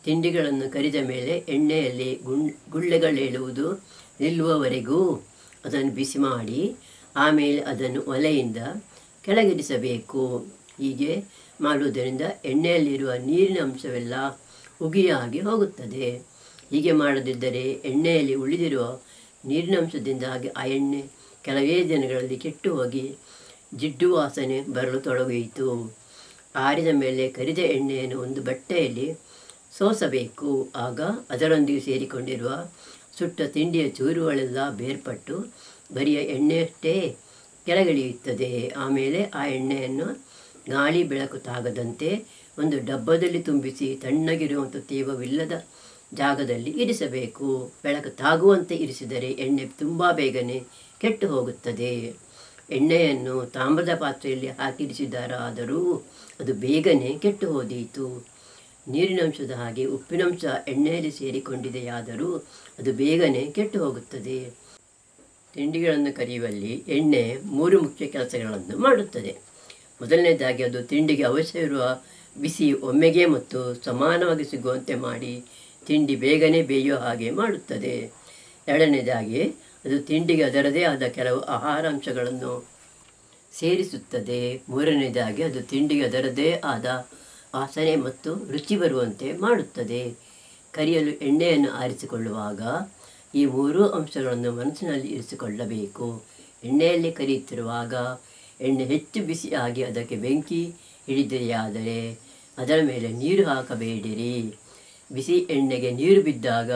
ತಿಂಡಿಗಳನ್ನು ಕರಿದ ಮೇಲೆ ಎಣ್ಣೆಯಲ್ಲಿ ಗುಳ್ಳೆಗಳೇಳುವುದು ನಿಲ್ಲುವವರೆಗೂ ಅದನ್ನು ಬಿಸಿ ಮಾಡಿ ಆಮೇಲೆ ಅದನ್ನು ಒಲೆಯಿಂದ ಕೆಳಗಿಳಿಸಬೇಕು. ಹೀಗೆ ಮಾಡುವುದರಿಂದ ಎಣ್ಣೆಯಲ್ಲಿರುವ ನೀರಿನ ಅಂಶವೆಲ್ಲ ಉಗಿಯಾಗಿ ಹೋಗುತ್ತದೆ. ಹೀಗೆ ಮಾಡದಿದ್ದರೆ ಎಣ್ಣೆಯಲ್ಲಿ ಉಳಿದಿರುವ ನೀರಿನ ಅಂಶದಿಂದಾಗಿ ಆ ಎಣ್ಣೆ ಕೆಲವೇ ದಿನಗಳಲ್ಲಿ ಕೆಟ್ಟು ಹೋಗಿ ಜಿಡ್ಡು ವಾಸನೆ ಬರಲು ತೊಡಗಿತು. ಆರಿದ ಮೇಲೆ ಕರಿದ ಎಣ್ಣೆಯನ್ನು ಒಂದು ಬಟ್ಟೆಯಲ್ಲಿ ಸೋಸಬೇಕು. ಆಗ ಅದರೊಂದಿಗೆ ಸೇರಿಕೊಂಡಿರುವ ಸುಟ್ಟ ತಿಂಡಿಯ ಚೂರುಗಳೆಲ್ಲ ಬೇರ್ಪಟ್ಟು ಬರಿಯ ಎಣ್ಣೆಯಷ್ಟೇ ಕೆಳಗಿಳಿಯುತ್ತದೆ. ಆಮೇಲೆ ಆ ಎಣ್ಣೆಯನ್ನು ಗಾಳಿ ಬೆಳಕು ತಾಗದಂತೆ ಒಂದು ಡಬ್ಬದಲ್ಲಿ ತುಂಬಿಸಿ ತಣ್ಣಗಿರುವಂಥ ತೇವವಿಲ್ಲದ ಜಾಗದಲ್ಲಿ ಇರಿಸಬೇಕು. ಬೆಳಕು ತಾಗುವಂತೆ ಇರಿಸಿದರೆ ಎಣ್ಣೆ ತುಂಬ ಬೇಗನೆ ಕೆಟ್ಟು ಹೋಗುತ್ತದೆ. ಎಣ್ಣೆಯನ್ನು ತಾಮ್ರದ ಪಾತ್ರೆಯಲ್ಲಿ ಹಾಕಿರಿಸಿದರಾದರೂ ಅದು ಬೇಗನೆ ಕೆಟ್ಟು ಹೋದೀತು. ನೀರಿನಂಶದ ಹಾಗೆ ಉಪ್ಪಿನಂಶ ಎಣ್ಣೆಯಲ್ಲಿ ಸೇರಿಕೊಂಡಿದೆಯಾದರೂ ಅದು ಬೇಗನೆ ಕೆಟ್ಟು ಹೋಗುತ್ತದೆ. ತಿಂಡಿಗಳನ್ನು ಕರಿಯುವಲ್ಲಿ ಎಣ್ಣೆ 3 ಮುಖ್ಯ ಕೆಲಸಗಳನ್ನು ಮಾಡುತ್ತದೆ. ಮೊದಲನೇದಾಗಿ ಅದು ತಿಂಡಿಗೆ ಅವಶ್ಯವಿರುವ ಬಿಸಿ ಒಮ್ಮೆಗೆ ಮತ್ತು ಸಮಾನವಾಗಿ ಸಿಗುವಂತೆ ಮಾಡಿ ತಿಂಡಿ ಬೇಗನೆ ಬೇಯುವ ಹಾಗೆ ಮಾಡುತ್ತದೆ. ಎರಡನೇದಾಗಿ ಅದು ತಿಂಡಿಗೆ ಅದರದೇ ಆದ ಕೆಲವು ಆಹಾರಾಂಶಗಳನ್ನು ಸೇರಿಸುತ್ತದೆ. ಮೂರನೇದಾಗಿ ಅದು ತಿಂಡಿಗೆ ಅದರದೇ ಆದ ವಾಸನೆ ಮತ್ತು ರುಚಿ ಬರುವಂತೆ ಮಾಡುತ್ತದೆ. ಕರಿಯಲು ಎಣ್ಣೆಯನ್ನು ಆರಿಸಿಕೊಳ್ಳುವಾಗ ಈ 3 ಅಂಶಗಳನ್ನು ಮನಸ್ಸಿನಲ್ಲಿ ಇರಿಸಿಕೊಳ್ಳಬೇಕು. ಎಣ್ಣೆಯಲ್ಲಿ ಕರಿಯುತ್ತಿರುವಾಗ ಎಣ್ಣೆ ಹೆಚ್ಚು ಬಿಸಿಯಾಗಿ ಅದಕ್ಕೆ ಬೆಂಕಿ ಹಿಡಿದೆಯಾದರೆ ಅದರ ಮೇಲೆ ನೀರು ಹಾಕಬೇಡಿರಿ. ಬಿಸಿ ಎಣ್ಣೆಗೆ ನೀರು ಬಿದ್ದಾಗ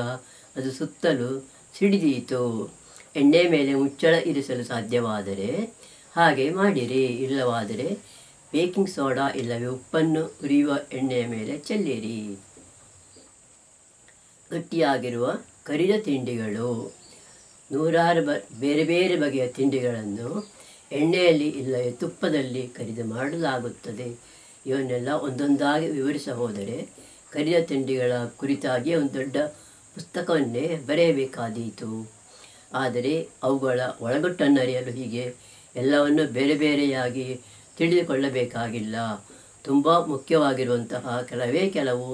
ಅದು ಸುತ್ತಲೂ ಸಿಡಿದೀತು. ಎಣ್ಣೆ ಮೇಲೆ ಮುಚ್ಚಳ ಇರಿಸಲು ಸಾಧ್ಯವಾದರೆ ಹಾಗೆ ಮಾಡಿರಿ. ಇಲ್ಲವಾದರೆ ಬೇಕಿಂಗ್ ಸೋಡಾ ಇಲ್ಲವೇ ಉಪ್ಪನ್ನು ಉರಿಯುವ ಎಣ್ಣೆಯ ಮೇಲೆ ಚೆಲ್ಲಿರಿ. ಗಟ್ಟಿಯಾಗಿರುವ ಕರಿದ ತಿಂಡಿಗಳು. ನೂರಾರು ಬೇರೆ ಬೇರೆ ಬಗೆಯ ತಿಂಡಿಗಳನ್ನು ಎಣ್ಣೆಯಲ್ಲಿ ಇಲ್ಲವೇ ತುಪ್ಪದಲ್ಲಿ ಕರಿದು ಮಾಡಲಾಗುತ್ತದೆ. ಇವನ್ನೆಲ್ಲ ಒಂದೊಂದಾಗಿ ವಿವರಿಸ ಹೋದರೆ ಕರಿದ ತಿಂಡಿಗಳ ಕುರಿತಾಗಿ ಒಂದು ದೊಡ್ಡ ಪುಸ್ತಕವನ್ನೇ ಬರೆಯಬೇಕಾದೀತು. ಆದರೆ ಅವುಗಳ ಒಳಗುಟ್ಟನ್ನು ಅರಿಯಲು ಹೀಗೆ ಎಲ್ಲವನ್ನು ಬೇರೆ ಬೇರೆಯಾಗಿ ತಿಳಿದುಕೊಳ್ಳಬೇಕಾಗಿಲ್ಲ. ತುಂಬ ಮುಖ್ಯವಾಗಿರುವಂತಹ ಕೆಲವು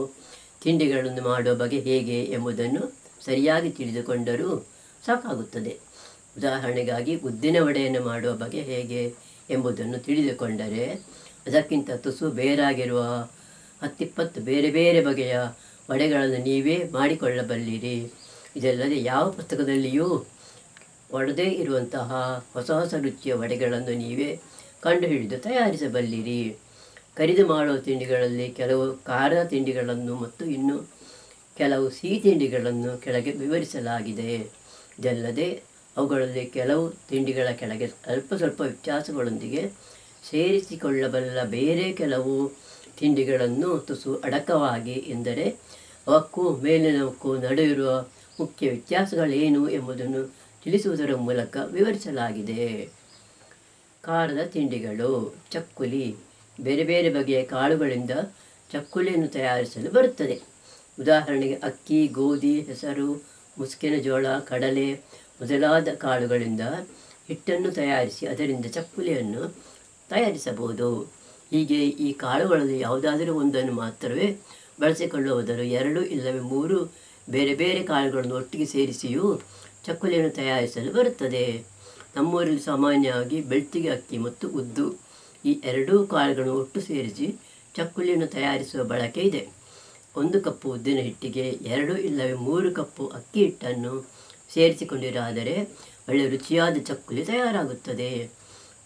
ತಿಂಡಿಗಳನ್ನು ಮಾಡುವ ಬಗೆ ಹೇಗೆ ಎಂಬುದನ್ನು ಸರಿಯಾಗಿ ತಿಳಿದುಕೊಂಡರೂ ಸಾಕಾಗುತ್ತದೆ. ಉದಾಹರಣೆಗಾಗಿ ಉದ್ದಿನ ವಡೆಯನ್ನು ಮಾಡುವ ಬಗೆ ಹೇಗೆ ಎಂಬುದನ್ನು ತಿಳಿದುಕೊಂಡರೆ ಅದಕ್ಕಿಂತ ತುಸು ಬೇರಾಗಿರುವ 10-20 ಬೇರೆ ಬೇರೆ ಬಗೆಯ ವಡೆಗಳನ್ನು ನೀವೇ ಮಾಡಿಕೊಳ್ಳಬಲ್ಲಿರಿ. ಇದಲ್ಲದೆ ಯಾವ ಪುಸ್ತಕದಲ್ಲಿಯೂ ಒಡೆದೇ ಇರುವಂತಹ ಹೊಸ ಹೊಸ ರುಚಿಯ ವಡೆಗಳನ್ನು ನೀವೇ ಕಂಡುಹಿಡಿದು ತಯಾರಿಸಬಲ್ಲಿರಿ. ಕರಿದು ಮಾಡುವ ತಿಂಡಿಗಳಲ್ಲಿ ಕೆಲವು ಖಾರದ ತಿಂಡಿಗಳನ್ನು ಮತ್ತು ಇನ್ನು ಕೆಲವು ಸಿಹಿ ತಿಂಡಿಗಳನ್ನು ಕೆಳಗೆ ವಿವರಿಸಲಾಗಿದೆ. ಇದಲ್ಲದೆ ಅವುಗಳಲ್ಲಿ ಕೆಲವು ತಿಂಡಿಗಳ ಕೆಳಗೆ ಅಲ್ಪ ಸ್ವಲ್ಪ ವ್ಯತ್ಯಾಸಗಳೊಂದಿಗೆ ಸೇರಿಸಿಕೊಳ್ಳಬಲ್ಲ ಬೇರೆ ಕೆಲವು ತಿಂಡಿಗಳನ್ನು ತುಸು ಅಡಕವಾಗಿ ಎಂದರೆ ಅವಕ್ಕೂ ಮೇಲಿನವಕ್ಕೂ ನಡುವಿರುವ ಮುಖ್ಯ ವ್ಯತ್ಯಾಸಗಳೇನು ಎಂಬುದನ್ನು ತಿಳಿಸುವುದರ ಮೂಲಕ ವಿವರಿಸಲಾಗಿದೆ. ಖಾರದ ತಿಂಡಿಗಳು. ಚಕ್ಕುಲಿ. ಬೇರೆ ಬೇರೆ ಬಗೆಯ ಕಾಳುಗಳಿಂದ ಚಕ್ಕುಲಿಯನ್ನು ತಯಾರಿಸಲು ಬರುತ್ತದೆ. ಉದಾಹರಣೆಗೆ ಅಕ್ಕಿ, ಗೋಧಿ, ಹೆಸರು, ಮುಸ್ಕಿನ ಜೋಳ, ಕಡಲೆ ಮೊದಲಾದ ಕಾಳುಗಳಿಂದ ಹಿಟ್ಟನ್ನು ತಯಾರಿಸಿ ಅದರಿಂದ ಚಕ್ಕುಲಿಯನ್ನು ತಯಾರಿಸಬಹುದು. ಹೀಗೆ ಈ ಕಾಳುಗಳಲ್ಲಿ ಯಾವುದಾದರೂ ಒಂದನ್ನು ಮಾತ್ರವೇ ಬಳಸಿಕೊಳ್ಳುವ ಬದಲು 2 ಇಲ್ಲವೇ 3 ಬೇರೆ ಬೇರೆ ಕಾಳುಗಳನ್ನು ಒಟ್ಟಿಗೆ ಸೇರಿಸಿಯೂ ಚಕ್ಕುಲಿಯನ್ನು ತಯಾರಿಸಲು ಬರುತ್ತದೆ. ನಮ್ಮೂರಲ್ಲಿ ಸಾಮಾನ್ಯವಾಗಿ ಬೆಳ್ತಿಗೆ ಅಕ್ಕಿ ಮತ್ತು ಉದ್ದು ಈ 2 ಕಾಳುಗಳನ್ನು ಒಟ್ಟು ಸೇರಿಸಿ ಚಕ್ಕುಲಿಯನ್ನು ತಯಾರಿಸುವ ಬಳಕೆ ಇದೆ. 1 ಕಪ್ಪು ಉದ್ದಿನ ಹಿಟ್ಟಿಗೆ 2 ಇಲ್ಲವೇ 3 ಕಪ್ಪು ಅಕ್ಕಿ ಹಿಟ್ಟನ್ನು ಸೇರಿಸಿಕೊಂಡಿರಾದರೆ ಒಳ್ಳೆ ರುಚಿಯಾದ ಚಕ್ಕುಲಿ ತಯಾರಾಗುತ್ತದೆ.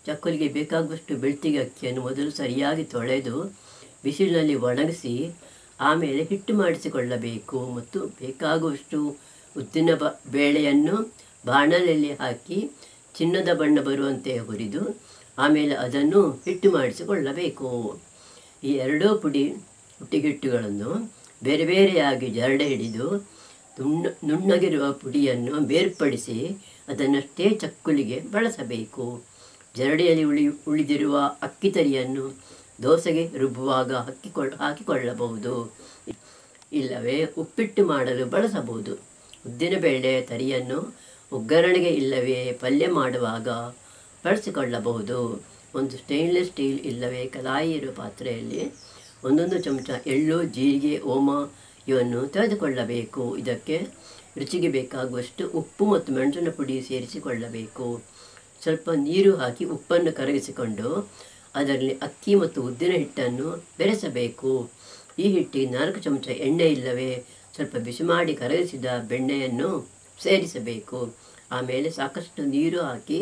ಚಕ್ಕುಲಿಗೆ ಬೇಕಾಗುವಷ್ಟು ಬೆಳ್ತಿಗೆ ಅಕ್ಕಿಯನ್ನು ಮೊದಲು ಸರಿಯಾಗಿ ತೊಳೆದು ಬಿಸಿಲಿನಲ್ಲಿ ಒಣಗಿಸಿ ಆಮೇಲೆ ಹಿಟ್ಟು ಮಾಡಿಸಿಕೊಳ್ಳಬೇಕು ಮತ್ತು ಬೇಕಾಗುವಷ್ಟು ಉದ್ದಿನ ಬೇಳೆಯನ್ನು ಬಾಣಲೆಯಲ್ಲಿ ಹಾಕಿ ಚಿನ್ನದ ಬಣ್ಣ ಬರುವಂತೆ ಹುರಿದು ಆಮೇಲೆ ಅದನ್ನು ಹಿಟ್ಟು ಮಾಡಿಸಿಕೊಳ್ಳಬೇಕು. ಈ 2 ಪುಟ್ಟಿಗೆಟ್ಟುಗಳನ್ನು ಬೇರೆ ಬೇರೆಯಾಗಿ ಜರಡೆ ಹಿಡಿದು ನುಣ್ಣಗಿರುವ ಪುಡಿಯನ್ನು ಬೇರ್ಪಡಿಸಿ ಅದನ್ನಷ್ಟೇ ಚಕ್ಕುಲಿಗೆ ಬಳಸಬೇಕು. ಜರಡಿಯಲ್ಲಿ ಉಳಿದಿರುವ ಅಕ್ಕಿ ತರಿಯನ್ನು ದೋಸೆಗೆ ರುಬ್ಬುವಾಗ ಹಾಕಿಕೊಳ್ಳಬಹುದು, ಇಲ್ಲವೇ ಉಪ್ಪಿಟ್ಟು ಮಾಡಲು ಬಳಸಬಹುದು. ಉದ್ದಿನಬೇಳೆ ತರಿಯನ್ನು ಒಗ್ಗರಣೆಗೆ ಇಲ್ಲವೇ ಪಲ್ಯ ಮಾಡುವಾಗ ಬಳಸಿಕೊಳ್ಳಬಹುದು. ಒಂದು ಸ್ಟೇನ್ಲೆಸ್ ಸ್ಟೀಲ್ ಇಲ್ಲವೇ ಕಲಾಯಿ ಇರುವ ಪಾತ್ರೆಯಲ್ಲಿ 1 ಚಮಚ ಎಳ್ಳು, ಜೀರಿಗೆ, ಓಮ ಇವನ್ನು ತೆಗೆದುಕೊಳ್ಳಬೇಕು. ಇದಕ್ಕೆ ರುಚಿಗೆ ಬೇಕಾಗುವಷ್ಟು ಉಪ್ಪು ಮತ್ತು ಮೆಣಸಿನ ಪುಡಿ ಸೇರಿಸಿಕೊಳ್ಳಬೇಕು. ಸ್ವಲ್ಪ ನೀರು ಹಾಕಿ ಉಪ್ಪನ್ನು ಕರಗಿಸಿಕೊಂಡು ಅದರಲ್ಲಿ ಅಕ್ಕಿ ಮತ್ತು ಉದ್ದಿನ ಹಿಟ್ಟನ್ನು ಬೆರೆಸಬೇಕು. ಈ ಹಿಟ್ಟಿಗೆ 4 ಚಮಚ ಎಣ್ಣೆ ಇಲ್ಲವೇ ಸ್ವಲ್ಪ ಬಿಸಿ ಮಾಡಿ ಕರಗಿಸಿದ ಬೆಣ್ಣೆಯನ್ನು ಸೇರಿಸಬೇಕು. ಆಮೇಲೆ ಸಾಕಷ್ಟು ನೀರು ಹಾಕಿ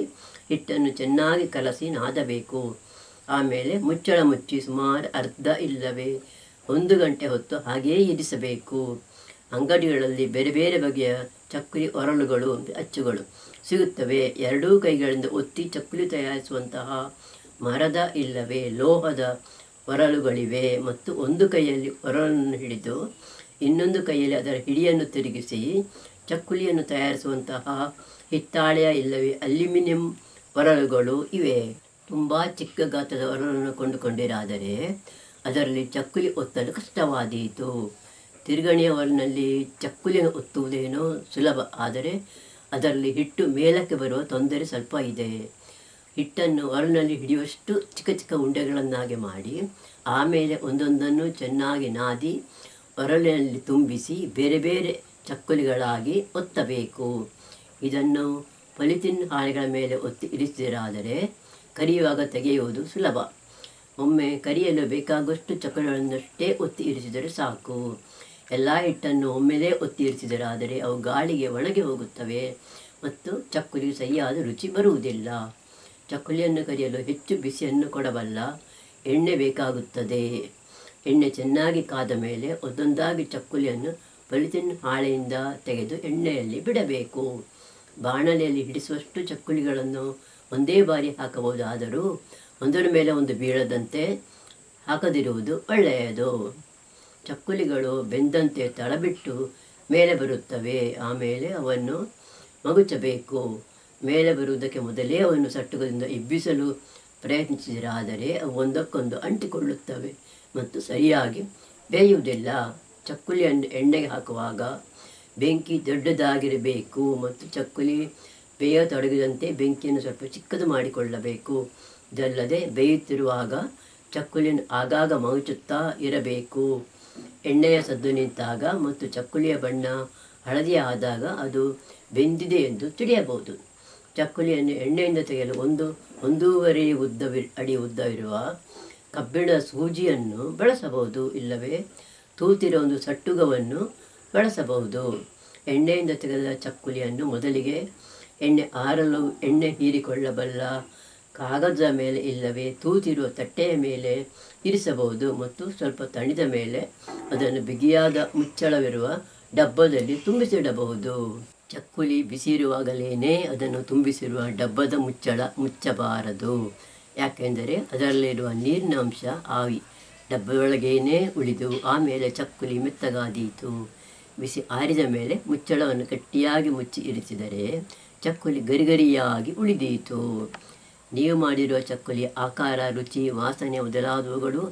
ಹಿಟ್ಟನ್ನು ಚೆನ್ನಾಗಿ ಕಲಸಿ ನಾದಬೇಕು. ಆಮೇಲೆ ಮುಚ್ಚಳ ಮುಚ್ಚಿ ಸುಮಾರು ಅರ್ಧ ಇಲ್ಲವೇ 1 ಗಂಟೆ ಹೊತ್ತು ಹಾಗೆಯೇ ಇರಿಸಬೇಕು. ಅಂಗಡಿಗಳಲ್ಲಿ ಬೇರೆ ಬೇರೆ ಬಗೆಯ ಚಕ್ಕುಲಿ ಒರಳುಗಳು ಅಚ್ಚುಗಳು ಸಿಗುತ್ತವೆ. ಎರಡೂ ಕೈಗಳಿಂದ ಒತ್ತಿ ಚಕ್ಕುಲಿ ತಯಾರಿಸುವಂತಹ ಮರದ ಇಲ್ಲವೇ ಲೋಹದ ಒರಳುಗಳಿವೆ. ಮತ್ತು ಒಂದು ಕೈಯಲ್ಲಿ ಒರಳನ್ನು ಹಿಡಿದು ಇನ್ನೊಂದು ಕೈಯಲ್ಲಿ ಅದರ ಹಿಡಿಯನ್ನು ತಿರುಗಿಸಿ ಚಕ್ಕುಲಿಯನ್ನು ತಯಾರಿಸುವಂತಹ ಹಿತ್ತಾಳೆಯ ಇಲ್ಲವೇ ಅಲ್ಯೂಮಿನಿಯಂ ಒರಳುಗಳು ಇವೆ. ತುಂಬ ಚಿಕ್ಕ ಗಾತ್ರದ ಒರಳನ್ನು ಕೊಂಡುಕೊಂಡಿರಾದರೆ ಅದರಲ್ಲಿ ಚಕ್ಕುಲಿ ಒತ್ತಲು ಕಷ್ಟವಾದೀತು. ತಿರುಗಣಿಯ ಒರಳಿನಲ್ಲಿ ಚಕ್ಕುಲಿಯನ್ನು ಒತ್ತುವುದೇನೋ ಸುಲಭ, ಆದರೆ ಅದರಲ್ಲಿ ಹಿಟ್ಟು ಮೇಲಕ್ಕೆ ಬರುವ ತೊಂದರೆ ಸ್ವಲ್ಪ ಇದೆ. ಹಿಟ್ಟನ್ನು ಒರಳಿನಲ್ಲಿ ಹಿಡಿಯುವಷ್ಟು ಚಿಕ್ಕ ಚಿಕ್ಕ ಉಂಡೆಗಳನ್ನಾಗಿ ಮಾಡಿ ಆಮೇಲೆ ಒಂದೊಂದನ್ನು ಚೆನ್ನಾಗಿ ನಾದಿ ಒರಳಿನಲ್ಲಿ ತುಂಬಿಸಿ ಬೇರೆ ಬೇರೆ ಚಕ್ಕುಲಿಗಳಾಗಿ ಒತ್ತಬೇಕು. ಇದನ್ನು ಪಾಲಿಥೀನ್ ಹಾಳೆಗಳ ಮೇಲೆ ಒತ್ತಿ ಇರಿಸಿದರಾದರೆ ಕರಿಯುವಾಗ ತೆಗೆಯುವುದು ಸುಲಭ. ಒಮ್ಮೆ ಕರಿಯಲು ಬೇಕಾಗುವಷ್ಟು ಚಕ್ಕುಲಿಗಳನ್ನಷ್ಟೇ ಒತ್ತಿ ಇರಿಸಿದರೆ ಸಾಕು. ಎಲ್ಲ ಹಿಟ್ಟನ್ನು ಒಮ್ಮೆಲೇ ಒತ್ತಿ ಇರಿಸಿದರಾದರೆ ಅವು ಗಾಳಿಗೆ ಒಣಗಿ ಹೋಗುತ್ತವೆ ಮತ್ತು ಚಕ್ಕುಲಿ ಸರಿಯಾದ ರುಚಿ ಬರುವುದಿಲ್ಲ. ಚಕ್ಕುಲಿಯನ್ನು ಕರಿಯಲು ಹೆಚ್ಚು ಬಿಸಿಯನ್ನು ಕೊಡಬಲ್ಲ ಎಣ್ಣೆ ಬೇಕಾಗುತ್ತದೆ. ಎಣ್ಣೆ ಚೆನ್ನಾಗಿ ಕಾದ ಮೇಲೆ ಒಂದೊಂದಾಗಿ ಚಕ್ಕುಲಿಯನ್ನು ಪಾಲಿಥೀನ್ ಹಾಳೆಯಿಂದ ತೆಗೆದು ಎಣ್ಣೆಯಲ್ಲಿ ಬಿಡಬೇಕು. ಬಾಣಲೆಯಲ್ಲಿ ಹಿಡಿಸುವಷ್ಟು ಚಕ್ಕುಲಿಗಳನ್ನು ಒಂದೇ ಬಾರಿ ಹಾಕಬಹುದಾದರೂ ಒಂದರ ಮೇಲೆ ಒಂದು ಬೀಳದಂತೆ ಹಾಕದಿರುವುದು ಒಳ್ಳೆಯದು. ಚಕ್ಕುಲಿಗಳು ಬೆಂದಂತೆ ತಳಬಿಟ್ಟು ಮೇಲೆ ಬರುತ್ತವೆ. ಆಮೇಲೆ ಅವನ್ನು ಮಗುಚಬೇಕು. ಮೇಲೆ ಬರುವುದಕ್ಕೆ ಮೊದಲೇ ಅವನ್ನು ಸಟ್ಟುಗದಿಂದ ಎಬ್ಬಿಸಲು ಪ್ರಯತ್ನಿಸಿದರಾದರೆ ಅವು ಒಂದಕ್ಕೊಂದು ಅಂಟಿಕೊಳ್ಳುತ್ತವೆ ಮತ್ತು ಸರಿಯಾಗಿ ಬೇಯುವುದಿಲ್ಲ. ಚಕ್ಕುಲಿಯನ್ನು ಎಣ್ಣೆಗೆ ಹಾಕುವಾಗ ಬೆಂಕಿ ದೊಡ್ಡದಾಗಿರಬೇಕು ಮತ್ತು ಚಕ್ಕುಲಿ ಬೇಯತೊಡಗಿದಂತೆ ಬೆಂಕಿಯನ್ನು ಸ್ವಲ್ಪ ಚಿಕ್ಕದು ಮಾಡಿಕೊಳ್ಳಬೇಕು. ಇದಲ್ಲದೆ ಬೇಯುತ್ತಿರುವಾಗ ಚಕ್ಕುಲಿಯನ್ನು ಆಗಾಗ ಮಗುಚುತ್ತಾ ಇರಬೇಕು. ಎಣ್ಣೆಯ ಸದ್ದು ನಿಂತಾಗ ಮತ್ತು ಚಕ್ಕುಲಿಯ ಬಣ್ಣ ಹಳದಿ ಆದಾಗ ಅದು ಬೆಂದಿದೆ ಎಂದು ತಿಳಿಯಬಹುದು. ಚಕ್ಕುಲಿಯನ್ನು ಎಣ್ಣೆಯಿಂದ ತೆಗೆಯಲು 1-1.5 ಅಡಿ ಉದ್ದವಿರುವ ಕಬ್ಬಿಣದ ಸೂಜಿಯನ್ನು ಬಳಸಬಹುದು, ಇಲ್ಲವೇ ತೂತಿರೋ ಒಂದು ಸಟ್ಟುಗವನ್ನು ಬಳಸಬಹುದು. ಎಣ್ಣೆಯಿಂದ ತೆಗೆದ ಚಕ್ಕುಲಿಯನ್ನು ಮೊದಲಿಗೆ ಎಣ್ಣೆ ಆರಲು ಎಣ್ಣೆ ಹೀರಿಕೊಳ್ಳಬಲ್ಲ ಕಾಗದದ ಮೇಲೆ ಇಲ್ಲವೇ ತೂತಿರುವ ತಟ್ಟೆಯ ಮೇಲೆ ಇರಿಸಬಹುದು ಮತ್ತು ಸ್ವಲ್ಪ ತಣಿದ ಮೇಲೆ ಅದನ್ನು ಬಿಗಿಯಾದ ಮುಚ್ಚಳವಿರುವ ಡಬ್ಬದಲ್ಲಿ ತುಂಬಿಸಿಡಬಹುದು. ಚಕ್ಕುಲಿ ಬಿಸಿ ಇರುವಾಗಲೇ ಅದನ್ನು ತುಂಬಿಸಿರುವ ಡಬ್ಬದ ಮುಚ್ಚಬಾರದು. ಯಾಕೆಂದರೆ ಅದರಲ್ಲಿರುವ ನೀರಿನ ಅಂಶ ಆವಿ ಡಬ್ಬದೊಳಗೇನೆ ಉಳಿದು ಆಮೇಲೆ ಚಕ್ಕುಲಿ ಮೆತ್ತಗಾದೀತು. ಬಿಸಿ ಆರಿದ ಮೇಲೆ ಮುಚ್ಚಳವನ್ನು ಗಟ್ಟಿಯಾಗಿ ಮುಚ್ಚಿ ಇರಿಸಿದರೆ ಚಕ್ಕುಲಿ ಗರಿಗರಿಯಾಗಿ ಉಳಿದೀತು. ನೀವು ಮಾಡಿರುವ ಚಕ್ಕುಲಿ ಆಕಾರ, ರುಚಿ, ವಾಸನೆ ಮೊದಲಾದವುಗಳು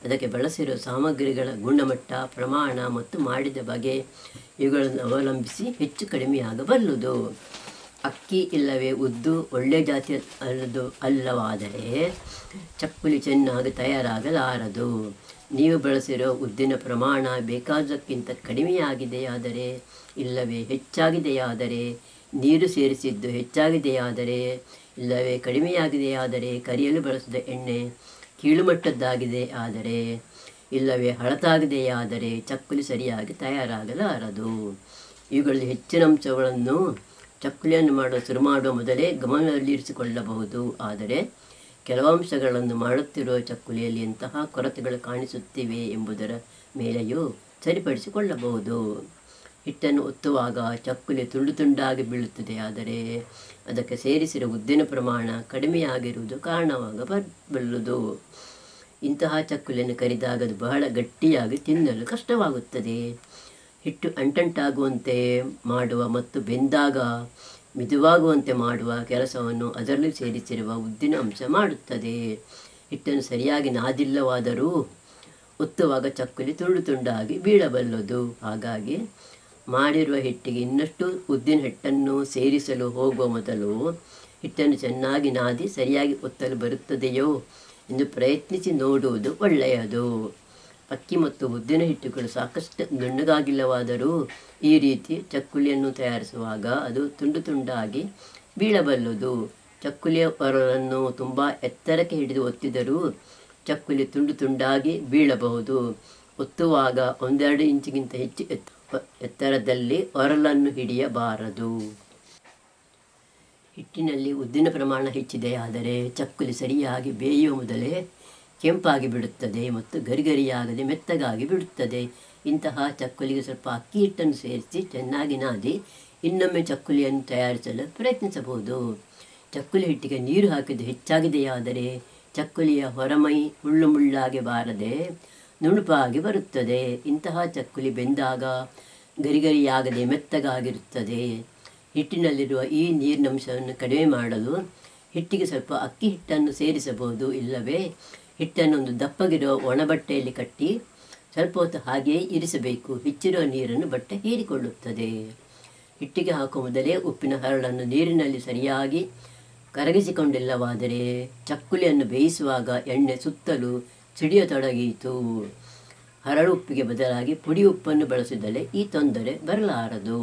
ಅದಕ್ಕೆ ಬಳಸಿರುವ ಸಾಮಗ್ರಿಗಳ ಗುಣಮಟ್ಟ, ಪ್ರಮಾಣ ಮತ್ತು ಮಾಡಿದ ಬಗೆ ಇವುಗಳನ್ನು ಅವಲಂಬಿಸಿ ಹೆಚ್ಚು ಕಡಿಮೆಯಾಗಬಲ್ಲದು. ಅಕ್ಕಿ ಇಲ್ಲವೇ ಉದ್ದು ಒಳ್ಳೆಯ ಜಾತಿ ಅಲ್ಲವಾದರೆ ಚಕ್ಕುಲಿ ಚೆನ್ನಾಗಿ ತಯಾರಾಗಲಾರದು. ನೀವು ಬಳಸಿರೋ ಉದ್ದಿನ ಪ್ರಮಾಣ ಬೇಕಾದಕ್ಕಿಂತ ಕಡಿಮೆಯಾಗಿದೆಯಾದರೆ ಇಲ್ಲವೇ ಹೆಚ್ಚಾಗಿದೆಯಾದರೆ, ನೀರು ಸೇರಿಸಿದ್ದು ಹೆಚ್ಚಾಗಿದೆಯಾದರೆ ಇಲ್ಲವೇ ಕಡಿಮೆಯಾಗಿದೆಯಾದರೆ, ಕರಿಯಲು ಬಳಸಿದ ಎಣ್ಣೆ ಕೀಳುಮಟ್ಟದ್ದಾಗಿದೆ ಆದರೆ ಇಲ್ಲವೇ ಹಳತಾಗಿದೆಯಾದರೆ ಚಕ್ಕುಲಿ ಸರಿಯಾಗಿ ತಯಾರಾಗಲಾರದು. ಇವುಗಳಲ್ಲಿ ಹೆಚ್ಚಿನ ಅಂಶಗಳನ್ನು ಚಕ್ಕುಲಿಯನ್ನು ಶುರು ಮಾಡುವ ಮೊದಲೇ ಗಮನದಲ್ಲಿರಿಸಿಕೊಳ್ಳಬಹುದು. ಆದರೆ ಕೆಲವು ಅಂಶಗಳನ್ನು ಮಾಡುತ್ತಿರುವ ಚಕ್ಕುಲಿಯಲ್ಲಿ ಎಂತಹ ಕೊರತೆಗಳು ಕಾಣಿಸುತ್ತಿವೆ ಎಂಬುದರ ಮೇಲೆಯೂ ಸರಿಪಡಿಸಿಕೊಳ್ಳಬಹುದು. ಹಿಟ್ಟನ್ನು ಒತ್ತುವಾಗ ಚಕ್ಕುಲಿ ತುಂಡು ತುಂಡಾಗಿ ಬೀಳುತ್ತದೆ, ಆದರೆ ಅದಕ್ಕೆ ಸೇರಿಸಿರುವ ಉದ್ದಿನ ಪ್ರಮಾಣ ಕಡಿಮೆಯಾಗಿರುವುದು ಕಾರಣವಾಗಬಲ್ಲದು. ಇಂತಹ ಚಕ್ಕುಲಿಯನ್ನು ಕರಿದಾಗ ಅದು ಬಹಳ ಗಟ್ಟಿಯಾಗಿ ತಿನ್ನಲು ಕಷ್ಟವಾಗುತ್ತದೆ. ಹಿಟ್ಟು ಅಂಟಂಟಾಗುವಂತೆ ಮಾಡುವ ಮತ್ತು ಬೆಂದಾಗ ಮಿದುವಾಗುವಂತೆ ಮಾಡುವ ಕೆಲಸವನ್ನು ಅದರಲ್ಲಿ ಸೇರಿಸಿರುವ ಉದ್ದಿನ ಅಂಶ ಮಾಡುತ್ತದೆ. ಹಿಟ್ಟನ್ನು ಸರಿಯಾಗಿ ನಾದಿಲ್ಲವಾದರೂ ಒತ್ತುವಾಗ ಚಕ್ಕುಲಿ ತುಂಡು ತುಂಡಾಗಿ ಬೀಳಬಲ್ಲದು. ಹಾಗಾಗಿ ಮಾಡಿರುವ ಹಿಟ್ಟಿಗೆ ಇನ್ನಷ್ಟು ಉದ್ದಿನ ಹಿಟ್ಟನ್ನು ಸೇರಿಸಲು ಹೋಗುವ ಮೊದಲು ಹಿಟ್ಟನ್ನು ಚೆನ್ನಾಗಿ ನಾದಿ ಸರಿಯಾಗಿ ಒತ್ತಲು ಬರುತ್ತದೆಯೋ ಎಂದು ಪ್ರಯತ್ನಿಸಿ ನೋಡುವುದು ಒಳ್ಳೆಯದು. ಅಕ್ಕಿ ಮತ್ತು ಉದ್ದಿನ ಹಿಟ್ಟುಗಳು ಸಾಕಷ್ಟು ನುಣ್ಣಗಾಗಿಲ್ಲವಾದರೂ ಈ ರೀತಿ ಚಕ್ಕುಲಿಯನ್ನು ತಯಾರಿಸುವಾಗ ಅದು ತುಂಡು ತುಂಡಾಗಿ ಬೀಳಬಲ್ಲದು. ಚಕ್ಕುಲಿಯ ಒರಳನ್ನು ತುಂಬ ಎತ್ತರಕ್ಕೆ ಹಿಡಿದು ಒತ್ತಿದರೂ ಚಕ್ಕುಲಿ ತುಂಡು ತುಂಡಾಗಿ ಬೀಳಬಹುದು. ಒತ್ತುವಾಗ 1-2 ಇಂಚಿಗಿಂತ ಹೆಚ್ಚು ಎತ್ತರದಲ್ಲಿ ಒರಳನ್ನು ಹಿಡಿಯಬಾರದು. ಹಿಟ್ಟಿನಲ್ಲಿ ಉದ್ದಿನ ಪ್ರಮಾಣ ಹೆಚ್ಚಿದೆಯಾದರೆ ಚಕ್ಕುಲಿ ಸರಿಯಾಗಿ ಬೇಯುವ ಮೊದಲೇ ಕೆಂಪಾಗಿ ಬಿಡುತ್ತದೆ ಮತ್ತು ಗರಿಗರಿಯಾಗದೆ ಮೆತ್ತಗಾಗಿ ಬಿಡುತ್ತದೆ. ಇಂತಹ ಚಕ್ಕುಲಿಗೆ ಸ್ವಲ್ಪ ಅಕ್ಕಿ ಹಿಟ್ಟನ್ನು ಸೇರಿಸಿ ಚೆನ್ನಾಗಿ ನಾದಿ ಇನ್ನೊಮ್ಮೆ ಚಕ್ಕುಲಿಯನ್ನು ತಯಾರಿಸಲು ಪ್ರಯತ್ನಿಸಬಹುದು. ಚಕ್ಕುಲಿ ಹಿಟ್ಟಿಗೆ ನೀರು ಹಾಕಿದ್ದು ಹೆಚ್ಚಾಗಿದೆಯಾದರೆ ಚಕ್ಕುಲಿಯ ಹೊರಮೈ ಮುಳ್ಳು ಮುಳ್ಳಾಗಿ ಬಾರದೆ ನುಣುಪಾಗಿ ಬರುತ್ತದೆ. ಇಂತಹ ಚಕ್ಕುಲಿ ಬೆಂದಾಗ ಗರಿಗರಿಯಾಗದೆ ಮೆತ್ತಗಾಗಿರುತ್ತದೆ. ಹಿಟ್ಟಿನಲ್ಲಿರುವ ಈ ನೀರಿನಂಶವನ್ನು ಕಡಿಮೆ ಮಾಡಲು ಹಿಟ್ಟಿಗೆ ಸ್ವಲ್ಪ ಅಕ್ಕಿ ಹಿಟ್ಟನ್ನು ಸೇರಿಸಬಹುದು. ಇಲ್ಲವೇ ಹಿಟ್ಟನ್ನು ಒಂದು ದಪ್ಪಗಿರುವ ಒಣಬಟ್ಟೆಯಲ್ಲಿ ಕಟ್ಟಿ ಸ್ವಲ್ಪ ಹೊತ್ತು ಹಾಗೆಯೇ ಇರಿಸಬೇಕು. ಹೆಚ್ಚಿರುವ ನೀರನ್ನು ಬಟ್ಟೆ ಹೀರಿಕೊಳ್ಳುತ್ತದೆ. ಹಿಟ್ಟಿಗೆ ಹಾಕುವ ಮೊದಲೇ ಉಪ್ಪಿನ ಹರಳನ್ನು ನೀರಿನಲ್ಲಿ ಸರಿಯಾಗಿ ಕರಗಿಸಿಕೊಂಡಿಲ್ಲವಾದರೆ ಚಕ್ಕುಲಿಯನ್ನು ಬೇಯಿಸುವಾಗ ಎಣ್ಣೆ ಸುತ್ತಲೂ ಸಿಡಿಯತೊಡಗೀತು. ಹರಳು ಉಪ್ಪಿಗೆ ಬದಲಾಗಿ ಪುಡಿ ಉಪ್ಪನ್ನು ಬಳಸಿದರೆ ಈ ತೊಂದರೆ ಬರಲಾರದು.